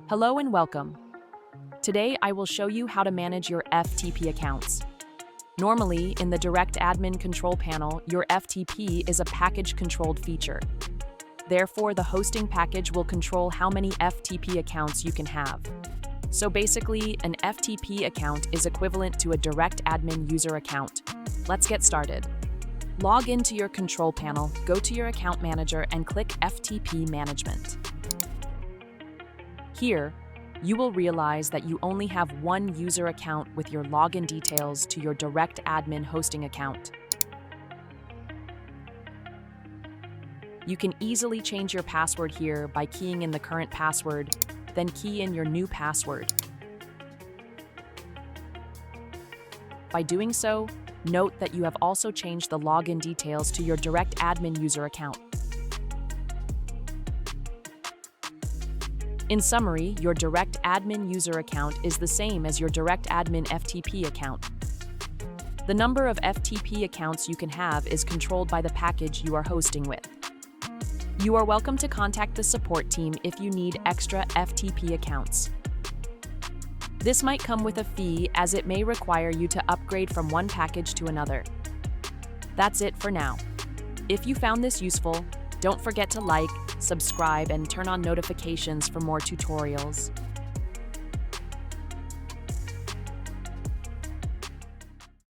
Hello and welcome. Today I will show you how to manage your FTP accounts. Normally, in the DirectAdmin control panel, your FTP is a package-controlled feature. Therefore, the hosting package will control how many FTP accounts you can have. So basically, an FTP account is equivalent to a DirectAdmin user account. Let's get started. Log into your control panel, go to your account manager and click FTP Management. Here, you will realize that you only have one user account with your login details to your DirectAdmin hosting account. You can easily change your password here by keying in the current password, then key in your new password. By doing so, note that you have also changed the login details to your DirectAdmin user account. In summary, your DirectAdmin user account is the same as your DirectAdmin FTP account. The number of FTP accounts you can have is controlled by the package you are hosting with. You are welcome to contact the support team if you need extra FTP accounts. This might come with a fee as it may require you to upgrade from one package to another. That's it for now. If you found this useful, don't forget to like, subscribe, and turn on notifications for more tutorials.